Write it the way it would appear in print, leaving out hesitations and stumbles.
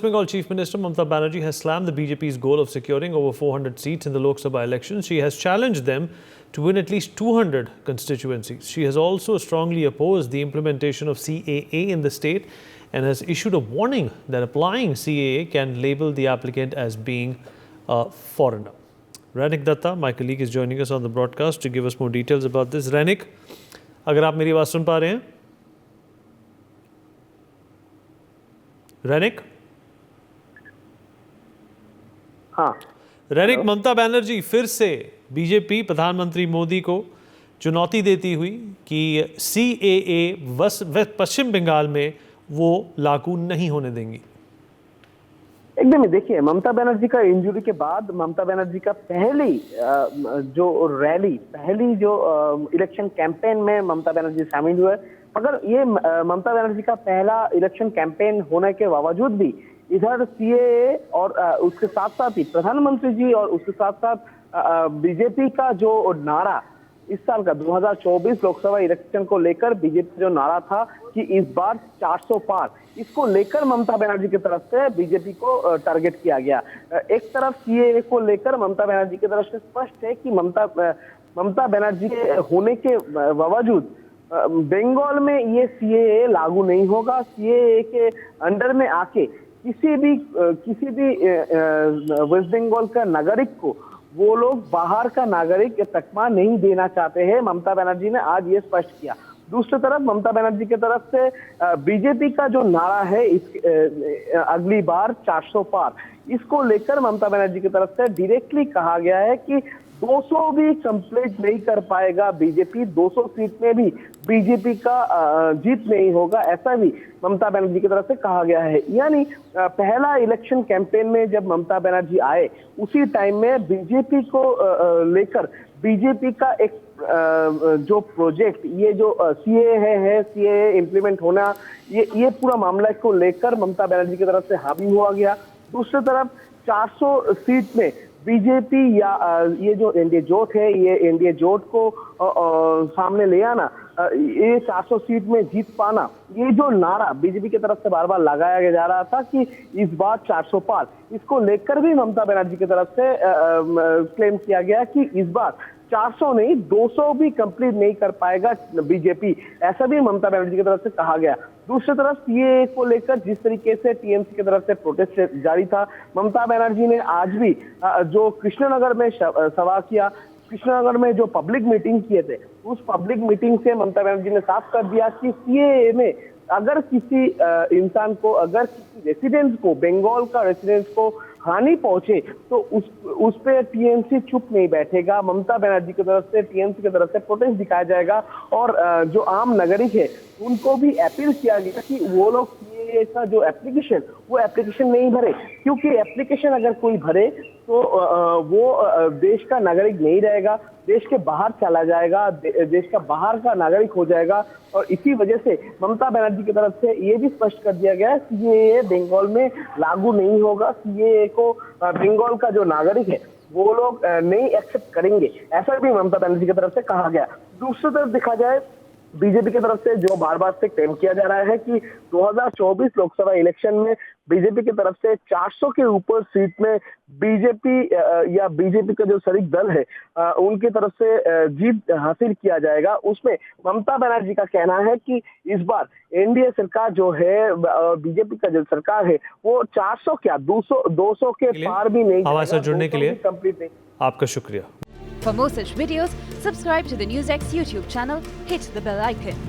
Bengal Chief Minister Mamata Banerjee has slammed the BJP's goal of securing over 400 seats in the Lok Sabha elections. She has challenged them to win at least 200 constituencies. She has also strongly opposed the implementation of CAA in the state and has issued a warning that applying CAA can label the applicant as being a foreigner. Rainik Datta, my colleague, is joining us on the broadcast to give us more details about this. Rainik, अगर आप मेरी आवाज़ सुन पा रहे हैं? रैनिक? हाँ। रैनिक, ममता बनर्जी फिर से बीजेपी प्रधानमंत्री मोदी को चुनौती देती हुई कि CAA पश्चिम बंगाल में वो लागू नहीं होने देंगी। एकदम ही देखिए, ममता बनर्जी का इंजरी के बाद ममता बनर्जी का पहली जो इलेक्शन कैंपेन में ममता बनर्जी शामिल हुए। मगर ये ममता बनर्जी का पहला इलेक्शन कैंपेन होने के बावजूद भी इधर CAA और उसके साथ साथ ही प्रधानमंत्री जी और उसके साथ साथ बीजेपी का जो नारा इस साल का 2024 लोकसभा इलेक्शन को लेकर बीजेपी जो नारा था कि इस बार 400 पार, इसको लेकर ममता बनर्जी की तरफ से बीजेपी को टारगेट किया गया। एक तरफ CAA को लेकर ममता बनर्जी की तरफ से स्पष्ट है कि ममता बनर्जी के होने के बावजूद बंगाल में ये CAA लागू नहीं होगा। CAA के अंडर में आके किसी भी वेस्ट बंगाल का नागरिक को वो लोग बाहर का नागरिक तकमा नहीं देना चाहते हैं। ममता बनर्जी ने आज ये स्पष्ट किया। दूसरी तरफ ममता बनर्जी की तरफ से बीजेपी का जो नारा है अगली बार 400 पार, इसको लेकर ममता बनर्जी की तरफ से डायरेक्टली कहा गया है कि 200 भी कंप्लीट नहीं कर पाएगा बीजेपी, 200 सीट में भी बीजेपी का जीत नहीं होगा, ऐसा भी ममता बनर्जी की तरफ से कहा गया है। यानी पहला इलेक्शन कैंपेन में जब ममता बनर्जी आए उसी टाइम में बीजेपी को लेकर बीजेपी का एक जो प्रोजेक्ट ये जो CAA इम्प्लीमेंट होना, ये पूरा मामला को लेकर ममता बनर्जी की तरफ से हावी हुआ गया। दूसरी तरफ 400 सीट में बीजेपी या ये जो एनडीए जोट है, ये एनडीए जोट को सामने ले आना, ये 400 सीट में जीत पाना, ये जो नारा बीजेपी की तरफ से बार बार लगाया जा रहा था कि इस बार 400 पार, इसको लेकर भी ममता बनर्जी की तरफ से क्लेम किया गया कि इस बार 400 नहीं 200 भी कंप्लीट नहीं कर पाएगा बीजेपी, ऐसा भी ममता बनर्जी की तरफ से कहा गया। दूसरी तरफ CAA को लेकर जिस तरीके से TMC की तरफ से प्रोटेस्ट जारी था, ममता बनर्जी ने आज भी जो कृष्णनगर में सभा किया, कृष्णनगर में जो पब्लिक मीटिंग किए थे, उस पब्लिक मीटिंग से ममता बनर्जी ने साफ कर दिया कि CAA में अगर किसी इंसान को, अगर किसी रेसिडेंट को, बंगाल का रेसिडेंट को हानि पहुंचे तो उस पे TMC चुप नहीं बैठेगा। ममता बनर्जी की तरफ से TMC की तरफ से प्रोटेस्ट दिखाया जाएगा और जो आम नागरिक है उनको भी अपील किया गया कि वो लोग CAA का जो एप्लीकेशन नहीं भरे, क्योंकि एप्लीकेशन अगर कोई भरे तो वो देश का नागरिक नहीं रहेगा, देश के बाहर चला जाएगा, देश का बाहर का नागरिक हो जाएगा। और इसी वजह से ममता बनर्जी की तरफ से ये भी स्पष्ट कर दिया गया है कि CAA बंगाल में लागू नहीं होगा। CAA को बंगाल का जो नागरिक है वो लोग नहीं एक्सेप्ट करेंगे, ऐसा भी ममता बनर्जी की तरफ से कहा गया। दूसरी तरफ देखा जाए बीजेपी की तरफ से जो बार बार से क्लेम किया जा रहा है कि 2024 लोकसभा इलेक्शन में बीजेपी की तरफ से 400 के ऊपर सीट में बीजेपी का जो शरीक दल है उनकी तरफ से जीत हासिल किया जाएगा। उसमें ममता बनर्जी का कहना है कि इस बार एनडीए सरकार जो है, बीजेपी का जो सरकार है, वो 400 क्या 200 के पार भी नहीं हमारे साथ जुड़ने के लिए कंप्लीट नहीं। आपका शुक्रिया। For more such videos, subscribe to the NewsX YouTube channel, hit the bell icon.